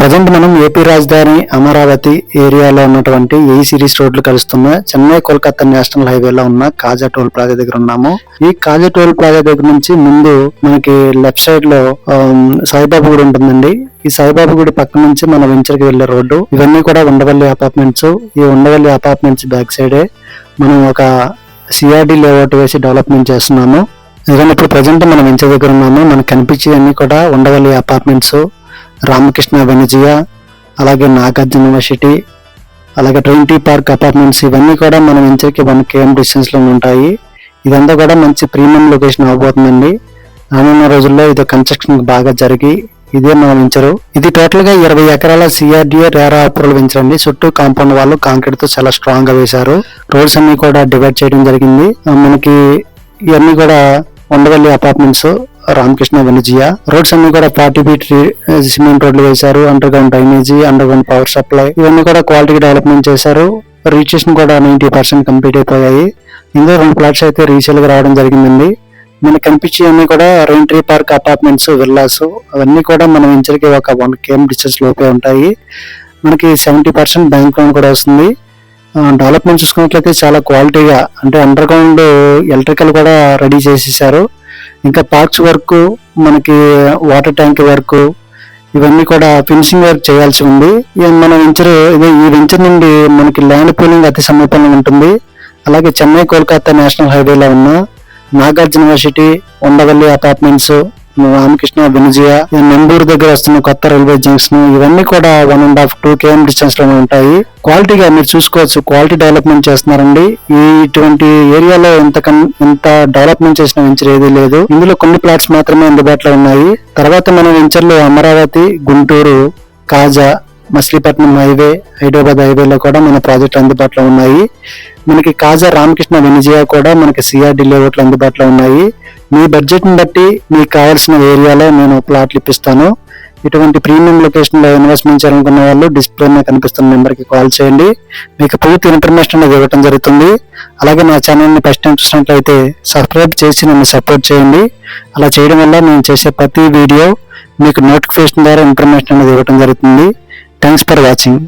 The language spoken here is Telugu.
ప్రజెంట్ మనం ఏపీ రాజధాని అమరావతి ఏరియాలో ఉన్నటువంటి ఏ సిరీస్ రోడ్లు కలుస్తున్న చెన్నై కోల్కతా నేషనల్ హైవేలో ఉన్న కాజా టోల్ ప్లాజా దగ్గర ఉన్నాము. ఈ కాజా టోల్ ప్లాజా దగ్గర నుంచి ముందు మనకి లెఫ్ట్ సైడ్ లో సాయిబాబా గుడి ఉంటుందండి. ఈ సాయిబాబా గుడి పక్క నుంచి మన వెంచర్ కి వెళ్లే రోడ్డు. ఇవన్నీ కూడా ఉండవల్లి అపార్ట్మెంట్స్. ఈ ఉండవల్లి అపార్ట్మెంట్స్ బ్యాక్ సైడే మనం ఒక సిఆర్డి లేఅవుట్ వేసి డెవలప్మెంట్ చేస్తున్నాము. ఎందుకంటే ఇప్పుడు ప్రజెంట్ మనం వెంచర్ దగ్గర ఉన్నాము. మనకు కనిపించేవన్నీ కూడా ఉండవల్లి అపార్ట్మెంట్స్, రామకృష్ణ వెనిజియా, అలాగే నాగార్జున యూనివర్సిటీ, అలాగే ట్రైనిటీ పార్క్ అపార్ట్మెంట్స్, ఇవన్నీ కూడా మన వెంచర్కి 1 km డిస్టెన్స్ లో ఉంటాయి. ఇదంతా కూడా మంచి ప్రీమియం లొకేషన్ అవబోతుందండి. రానున్న రోజుల్లో ఇది కన్స్ట్రక్షన్ బాగా జరిగి ఇదే మన వెంచరు. ఇది టోటల్ గా 20 ఎకరాల సిఆర్డిఏ రేరా అప్రూవల్ వెంచర్ అండి. చుట్టూ కాంపౌండ్ వాళ్ళు కాంక్రీట్ తో చాలా స్ట్రాంగ్ గా వేశారు. రోడ్స్ అన్ని కూడా డివైడ్ చేయడం జరిగింది. మనకి ఇవన్నీ కూడా ఉండవల్లి అపార్ట్మెంట్స్, రామకృష్ణ వెనిజియా. రోడ్స్ అన్ని కూడా 40 feet సిమెంట్ రోడ్లు వేశారు. Under ground drainage, under ground power supply, ఇవన్నీ కూడా క్వాలిటీ డెవలప్మెంట్ చేశారు. రిజిస్ట్రేషన్ కూడా 90% కంప్లీట్ అయిపోయాయి. ఇందులో 2 plots అయితే రీసేల్ గా రావడం జరిగిందండి. మనకి కనిపించేవన్నీ కూడా ట్రైనిటీ పార్క్ అపార్ట్మెంట్స్, విల్లాస్, అవన్నీ కూడా మన వెంచర్ కి ఒక 1 km డిస్టెన్స్ లోపే ఉంటాయి. మనకి 70% బ్యాంక్ లోన్ కూడా వస్తుంది. డెవలప్మెంట్ చూసుకున్నట్లయితే చాలా క్వాలిటీగా, అంటే అండర్ గ్రౌండ్ ఎలక్ట్రికల్ కూడా రెడీ చేసేసారు. ఇంకా పార్క్స్ వర్క్, మనకి వాటర్ ట్యాంక్ వర్క్, ఇవన్నీ కూడా ఫినిషింగ్ వర్క్ చేయాల్సి ఉంది. మన వెంచర్ ఈ వెంచర్ నుండి మనకి ల్యాండ్ పూలింగ్ అతి సమీపంలో ఉంటుంది. అలాగే చెన్నై కోల్కతా నేషనల్ హైవేలో ఉన్న నాగార్జున యూనివర్సిటీ, ఉండవల్లి అపార్ట్మెంట్స్, రామకృష్ణ వెనిజియా, నెంబూరు దగ్గర వస్తున్న కొత్త రైల్వే జంక్షన్, ఇవన్నీ కూడా 1.5-2 km డిస్టెన్స్ లో ఉంటాయి. క్వాలిటీగా మీరు చూసుకోవచ్చు, క్వాలిటీ డెవలప్మెంట్ చేస్తున్నారండి. ఇటువంటి ఏరియాలో ఇంత డెవలప్మెంట్ చేసిన వెంచర్ ఏదీ లేదు. ఇందులో కొన్ని ప్లాట్స్ మాత్రమే అందుబాటులో ఉన్నాయి. తర్వాత మన వెంచర్ లో అమరావతి, గుంటూరు, కాజా, మచిలీపట్నం హైవే, హైదరాబాద్ హైవేలో కూడా మన ప్రాజెక్టులు అందుబాటులో ఉన్నాయి. మనకి కాజా రామకృష్ణ వెనిజియా కూడా మనకి సిఆర్డి లేఅవుట్లు అందుబాటులో ఉన్నాయి. మీ బడ్జెట్ ని బట్టి మీకు కావాల్సిన ఏరియాలో నేను ప్లాట్లు ఇప్పిస్తాను. ఇటువంటి ప్రీమియం లొకేషన్ లో ఇన్వెస్ట్మెంట్ చేయాలనుకున్న వాళ్ళు డిస్ప్లే మీద కనిపిస్తున్న నెంబర్ కి కాల్ చేయండి. మీకు పూర్తి ఇన్ఫర్మేషన్ అనేది ఇవ్వడం జరుగుతుంది. అలాగే నా ఛానల్ ని ఫస్ట్ టైం చూసినట్లయితే సబ్స్క్రైబ్ చేసి నన్ను సపోర్ట్ చేయండి. అలా చేయడం వల్ల నేను చేసే ప్రతి వీడియో మీకు నోటిఫికేషన్ ద్వారా ఇన్ఫర్మేషన్ అనేది ఇవ్వడం జరుగుతుంది. Thanks for watching.